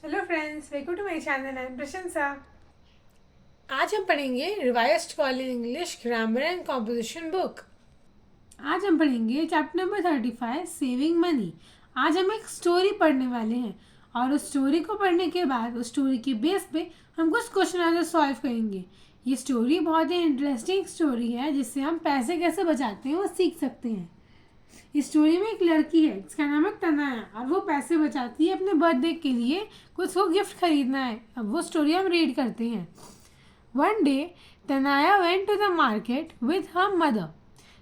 Hello friends, welcome to my channel. I am Prashansa. आज हम पढ़ेंगे revised college English grammar and composition book. आज हम पढ़ेंगे चैप्टर नंबर 35 सेविंग मनी। आज हम एक स्टोरी पढ़ने वाले हैं और उस स्टोरी को पढ़ने के बाद उस स्टोरी के बेस पे हम कुछ क्वेश्चन आंसर सॉल्व करेंगे। ये स्टोरी बहुत ही इंटरेस्टिंग स्टोरी है जिससे हम पैसे कैसे बचाते हैं वो सीख सकते हैं। इस स्टोरी में एक लड़की है जिसका नाम है तनाया और वो पैसे बचाती है अपने बर्थडे के लिए। कुछ को गिफ्ट खरीदना है। अब वो स्टोरी हम रीड करते हैं। One day Tanaya went to the market with her mother.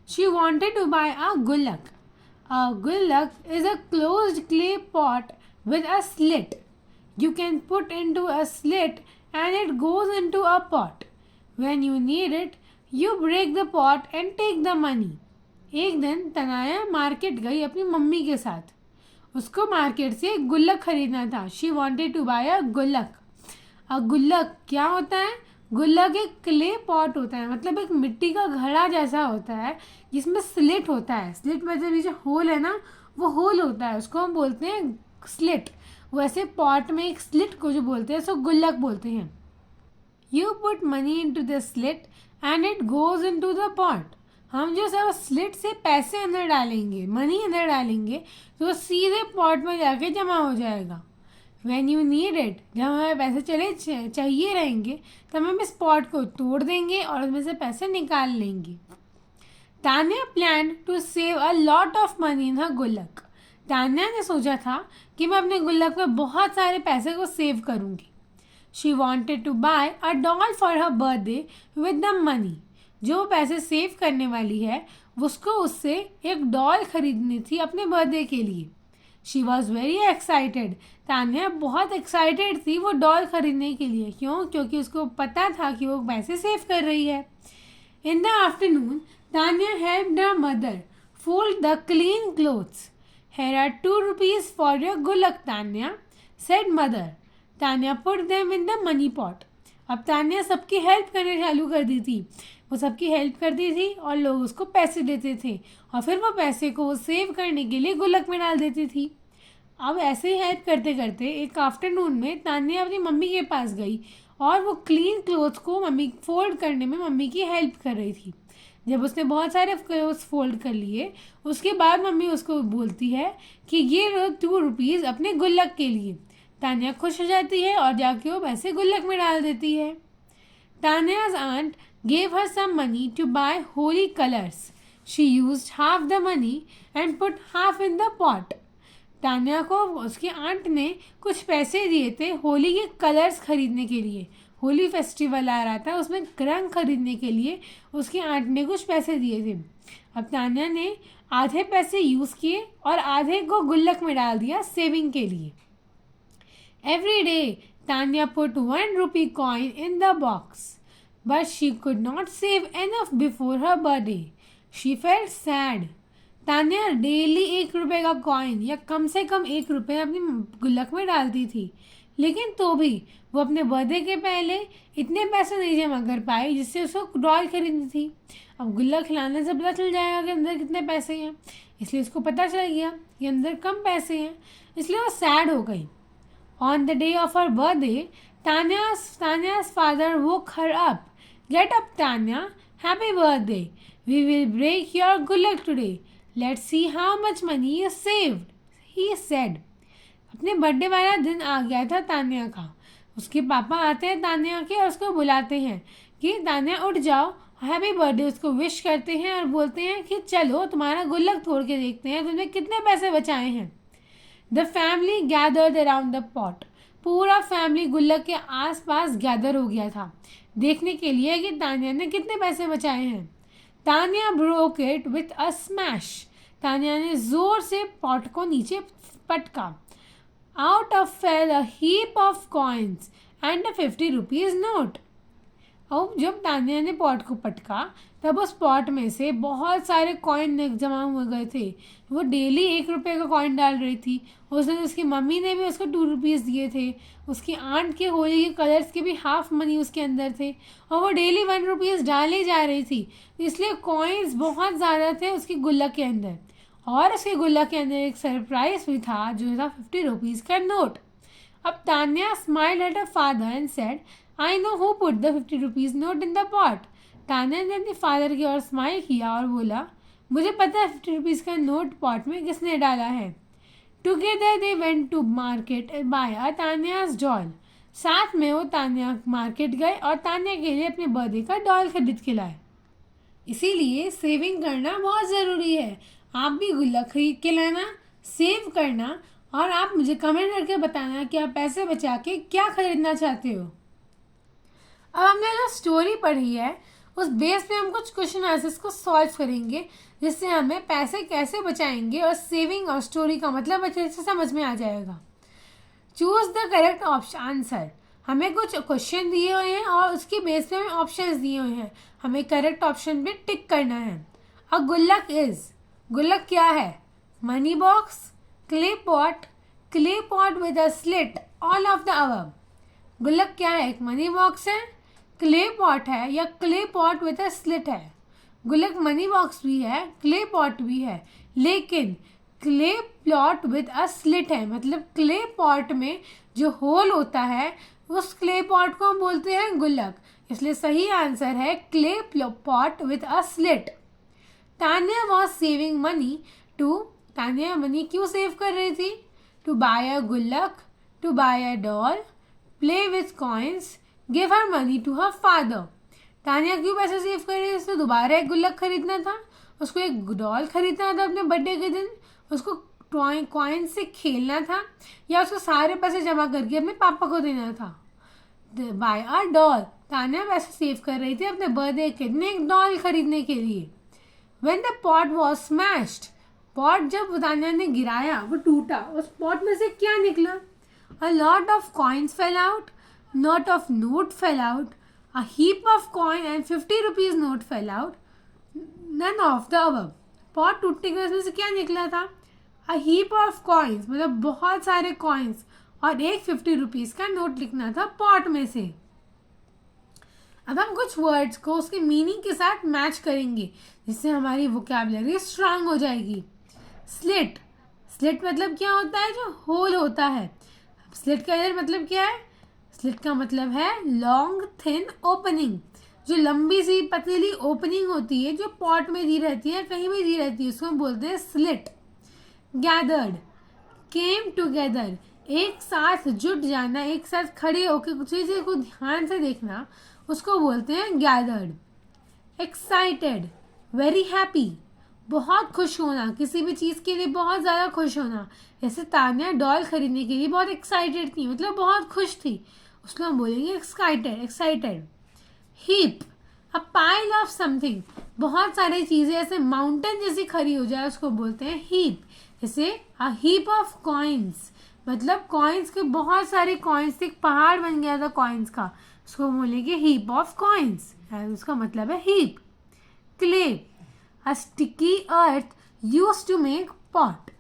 She wanted to buy a gullak. A gullak is a closed clay pot with a slit. You can put into a slit and it goes into a pot. When you need it, you break the pot and take the money. एक दिन तनाया market गई अपनी mummy के साथ। उसको market से एक गुल्लक खरीदना था। She wanted to buy a गुल्लक। गुल्लक क्या होता है? गुल्लक एक क्ले पॉट होता है, मतलब एक मिट्टी का घड़ा जैसा होता है जिसमें स्लिट होता है। स्लिट मतलब ये जो होल है ना, वो होल होता है, उसको हम बोलते हैं स्लिट। वैसे पॉट में एक स्लिट को जो बोलते हैं सो गुल्लक बोलते हैं। You put money into the slit and it goes into the pot. हम जो सब स्लिट से पैसे अंदर डालेंगे, मनी अंदर डालेंगे, तो वो सीधे पॉट में जाके जमा हो जाएगा। वेन यू नीड इट, जब हमें पैसे चाहिए रहेंगे तब हम इस पॉट को तोड़ देंगे और उसमें से पैसे निकाल लेंगे। Tanya plan to save a lot of money in her gullak. Tanya ने सोचा था कि मैं अपने गुल्लक में बहुत सारे पैसे को सेव करूंगी। She wanted to buy a doll for her birthday with the money. जो पैसे सेव करने वाली है उसको उससे एक डॉल खरीदनी थी अपने बर्थडे के लिए। She was very excited. Tanya बहुत एक्साइटेड थी वो डॉल खरीदने के लिए। क्यों? क्योंकि उसको पता था कि वो पैसे सेव कर रही है। In the afternoon Tanya helped her mother fold the clean clothes. Here are 2 rupees for your gulak, Tanya, said mother. Tanya put them in the money pot. अब तान्या सबकी हेल्प करने चालू कर दी थी। वो सबकी हेल्प करती थी और लोग उसको पैसे देते थे और फिर वो पैसे को वो सेव करने के लिए गुल्लक में डाल देती थी। अब ऐसे ही हेल्प करते करते एक आफ्टरनून में तान्या अपनी मम्मी के पास गई और वो क्लीन क्लोथ्स को मम्मी फोल्ड करने में मम्मी की हेल्प कर रही थी। जब उसने बहुत सारे क्लोथ्स फोल्ड कर लिए उसके बाद मम्मी उसको बोलती है कि ये लो 2 रुपीज़ अपने गुल्लक के लिए। तान्या खुश हो जाती है और जाके वो पैसे गुल्लक में डाल देती है। तान्या's aunt gave her some money to buy holy colors. She used half the money and put half in the pot. Tanya को उसके आंट ने कुछ पैसे दिए थे होली के कलर्स खरीदने के लिए। होली फेस्टिवल आ रहा था, उसमें रंग खरीदने के लिए उसके आंट ने कुछ पैसे दिए थे। अब तान्या ने आधे पैसे यूज़ किए और आधे को गुल्लक में डाल दिया सेविंग के लिए। Every day Tanya put 1 rupee coin in the box, but she could not save enough before her birthday. She felt sad. Tanya daily 1 रुपए का कॉइन या कम से कम 1 रुपए अपनी गुल्लक में डालती थी, लेकिन तो भी वो अपने बर्थडे के पहले इतने पैसे नहीं जमा कर पाई जिससे उसको डॉल खरीदनी थी। अब गुल्लक खिलाने से पता चल जाएगा कि अंदर कितने पैसे हैं, इसलिए उसको पता चल गया कि अंदर कम पैसे हैं, इसलिए वो सैड हो गई। On the day of her birthday तान्या's father woke her up. Get up, Tanya. Happy birthday. We will break your gullak today. Let's see how much money you saved, he said. अपने birthday वाला दिन आ गया था तान्या का। उसके पापा आते हैं तान्या के और उसको बुलाते हैं कि तान्या उठ जाओ, हैप्पी बर्थडे उसको विश करते हैं और बोलते हैं कि चलो तुम्हारा गुल्लक तोड़ के देखते हैं तुमने कितने पैसे बचाए हैं। The family gathered around the pot. पूरा फैमिली गुल्लक के आसपास गैदर हो गया था देखने के लिए कि तान्या ने कितने पैसे बचाए हैं। Tanya broke it with a smash. Tanya ने जोर से पॉट को नीचे पटका। Out of fail a heap of coins and a 50 rupees note. अब जब तान्या ने पॉट को पटका तब उस पॉट में से बहुत सारे कॉइन जमा हुए गए थे। वो डेली 1 रुपए का कॉइन डाल रही थी। उस दिन उसकी मम्मी ने भी उसको 2 रुपीज़ दिए थे। उसकी आंट के होली के कलर्स के भी हाफ मनी उसके अंदर थे और वो डेली 1 रुपीज़ डाली जा रही थी, इसलिए कॉइन्स बहुत ज़्यादा थे उसकी गुल्लक के अंदर। और उसके गुल्लक के अंदर एक सरप्राइज भी था जो था 50 रुपीज़ का नोट। अब Tanya smiled at her father and said, I know who put the 50 rupees note in the pot. Tanya ने अपने फादर की ओर स्माइल किया और बोला, मुझे पता है 50 रुपीज का नोट पॉट में किसने डाला है। Together they went to market and buy a Tanya's doll. साथ में वो तान्या मार्केट गए और तान्या के लिए अपने बर्थडे का डॉल खरीद के लाए। इसीलिए सेविंग करना बहुत ज़रूरी है। आप भी गुल्लक खरीद के लाना, सेव करना, और आप मुझे कमेंट करके बताना कि आप पैसे बचा के क्या खरीदना चाहते हो। अब हमने जो स्टोरी पढ़ी है उस बेस पे हम कुछ क्वेश्चन आंसर्स को सॉल्व करेंगे, जिससे हमें पैसे कैसे बचाएंगे और सेविंग और स्टोरी का मतलब अच्छे से समझ में आ जाएगा। Choose the correct option answer. हमें कुछ क्वेश्चन दिए हुए हैं और उसकी बेस पे हमें ऑप्शंस दिए हुए हैं। हमें करेक्ट ऑप्शन पे टिक करना है। अ गुल्लक इज, गुल्लक क्या है? Money box, clay pot with a slit, all of the above. गुल्लक क्या है? एक मनी बॉक्स है, क्ले पॉट है, या clay pot with a slit है। गुल्लक मनी बॉक्स भी है, क्ले पॉट भी है, लेकिन clay pot with a slit है, मतलब क्ले पॉट में जो होल होता है उस क्ले पॉट को हम बोलते हैं गुल्लक। इसलिए सही आंसर है clay pot with a slit. Tanya was saving money to, Tanya मनी क्यों सेव कर रही थी? टू बाय अ गुल्लक, to buy a doll, play with coins, give her money to her father. Tanya क्यों पैसे सेव कर रही थी? उसको दोबारा एक गुल्लक खरीदना था, उसको एक डॉल खरीदना था अपने बर्थडे के दिन, उसको कॉइन से खेलना था, या उसको सारे पैसे जमा करके अपने पापा को देना था। बाय अ डॉल, तान्या पैसे सेव कर रही थी अपने बर्थडे के दिन एक डॉल खरीदने के लिए। When the pot was smashed, pot जब तान्या ने गिराया वो टूटा, उस पॉट में से क्या निकला? A lot of coins fell out, lot of note fell out, a heap of coin and 50 rupees note fell out, none of the above। Pot टूटने के उसमें से क्या निकला था? A heap of coins, मतलब बहुत सारे कॉइन्स, और एक 50 रुपीज़ का नोट लिखना था पॉट में से। अब हम कुछ वर्ड्स को उसके मीनिंग के साथ मैच करेंगे, जिससे हमारी वोकैबुलरी स्ट्रांग हो जाएगी। स्लिट, स्लिट मतलब क्या होता है? जो होल होता है। स्लिट का इधर मतलब क्या है? स्लिट का मतलब है लॉन्ग थिन ओपनिंग, जो लंबी सी पतली ओपनिंग होती है जो पॉट में दी रहती है, कहीं भी दी रहती है, उसको हम बोलते हैं स्लिट। गैदर्ड, केम टुगेदर, एक साथ जुट जाना, एक साथ खड़े होकर कुछ चीज़ को ध्यान से देखना, उसको बोलते हैं गैदर्ड। एक्साइटेड, वेरी हैप्पी, बहुत खुश होना, किसी भी चीज़ के लिए बहुत ज़्यादा खुश होना। जैसे तान्या डॉल खरीदने के लिए बहुत एक्साइटेड थी, मतलब बहुत खुश थी, उसको हम बोलेंगे excited. Heap, a pile of something, बहुत सारी चीज़ें ऐसे माउंटेन जैसी खड़ी हो जाए उसको बोलते हैं हीप। जैसे अ हीप ऑफ कॉइन्स, मतलब कॉइन्स के बहुत सारे कॉइन्स, एक पहाड़ बन गया था कॉइन्स का, उसको बोलेंगे हीप ऑफ कॉइन्स, उसका मतलब है heap. Clay, a sticky earth used to make pot,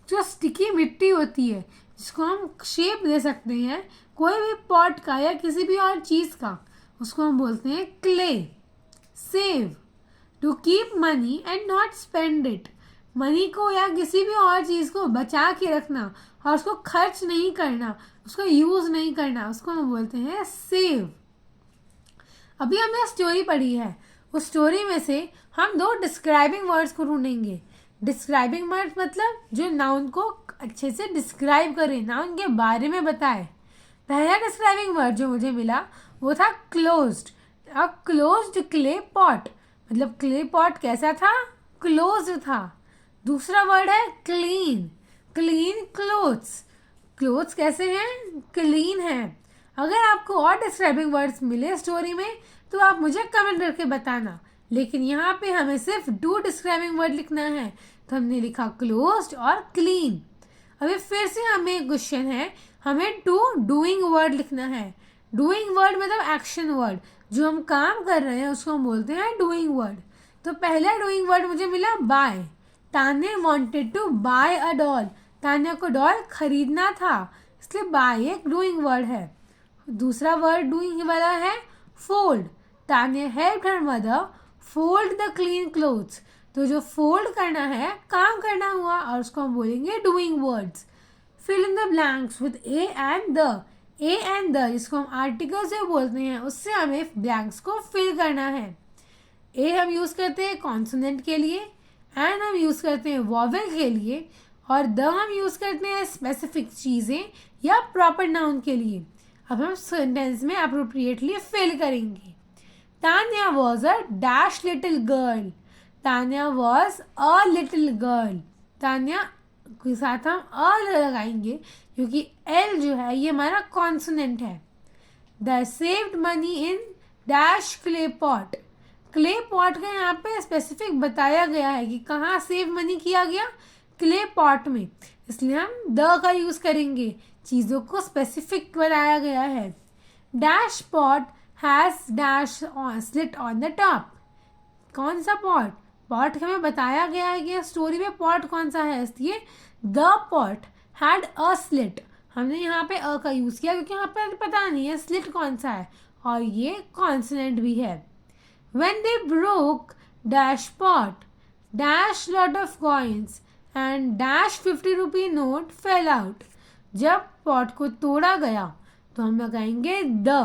जो स्टिकी मिट्टी होती है जिसको हम शेप दे सकते हैं कोई भी पॉट का या किसी भी और चीज़ का, उसको हम बोलते हैं clay. Save, to keep money and not spend it, money को या किसी भी और चीज़ को बचा के रखना और उसको खर्च नहीं करना, उसका यूज़ नहीं करना, उसको हम बोलते हैं सेव। अभी हमने स्टोरी पढ़ी है, उस स्टोरी में से हम दो डिस्क्राइबिंग वर्ड्स को ढूंढेंगे। डिस्क्राइबिंग वर्ड्स मतलब जो नाउन को अच्छे से डिस्क्राइब करे, नाउन के बारे में बताए। पहला डिस्क्राइबिंग वर्ड जो मुझे मिला वो था क्लोज्ड। अ क्लोज्ड क्ले पॉट, मतलब क्ले पॉट कैसा था? क्लोज्ड था। दूसरा वर्ड है क्लीन, क्लीन क्लोथ्स, क्लोथ्स कैसे हैं? क्लीन हैं। अगर आपको और डिस्क्राइबिंग वर्ड्स मिले स्टोरी में तो आप मुझे कमेंट करके बताना, लेकिन यहाँ पे हमें सिर्फ 2 डिस्क्राइबिंग वर्ड लिखना है, तो हमने लिखा क्लोज्ड और क्लीन। अभी फिर से हमें एक क्वेश्चन है, हमें 2 डूइंग वर्ड लिखना है। डूइंग वर्ड मतलब एक्शन वर्ड, जो हम काम कर रहे हैं उसको हम बोलते हैं डूइंग वर्ड। तो पहला डूइंग वर्ड मुझे मिला buy. Tanya wanted to buy a doll, Tanya को डॉल खरीदना था, इसलिए बाय एक डूइंग वर्ड है। दूसरा वर्ड डूइंग वाला है fold. Tanya helped her mother fold the clean clothes, तो जो फोल्ड करना है काम करना हुआ और उसको हम बोलेंगे doing words. Fill in the blanks with a and the. A and the जिसको हम आर्टिकल से बोलते हैं, उससे हमें ब्लैंक्स को फिल करना है। ए हम यूज़ करते हैं कॉन्सोनेंट के लिए, एंड हम यूज़ करते हैं वॉवेल के लिए, और द हम यूज़ करते हैं स्पेसिफिक चीज़ें या प्रॉपर नाउन के लिए। अब हम सेंटेंस में अप्रोप्रिएटली फिल करेंगे। Tanya was a dash little girl. Tanya was a little girl. Tanya के साथ हम अ लगाएंगे क्योंकि एल जो है ये हमारा कॉन्सोनेंट है। The saved money in dash clay pot. Clay pot का यहाँ पे स्पेसिफिक बताया गया है कि कहाँ सेव मनी किया गया, क्ले पॉट में, इसलिए हम द का यूज़ करेंगे। चीज़ों को स्पेसिफिक बताया गया है। Dash pot has dash slit on the top. कौन सा पॉट? पॉट हमें बताया गया है कि स्टोरी में पॉट कौन सा है, इसलिए the pot had a slit. हमने यहाँ पे अ का यूज़ किया क्योंकि यहाँ पे पता नहीं है स्लिट कौन सा है, और ये कॉन्सोनेंट भी है। When they broke dash pot, dash lot of coins and dash 50 rupee note fell out. जब पॉट को तोड़ा गया तो हम लगाएंगे the.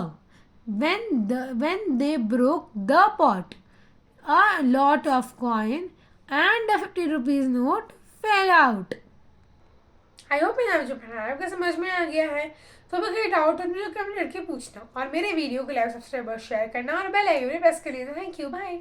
when they broke the pot, a lot of coin and a 50 rupees note fell out. I hope मैंने जो पढ़ाया आपको समझ में आ गया है। तो अगर कोई डाउट हो तो कमेंट करके पूछना, और मेरे वीडियो को लाइक सब्सक्राइब और शेयर करना और बेल आइकन प्रेस कर लेना। Thank you, bye.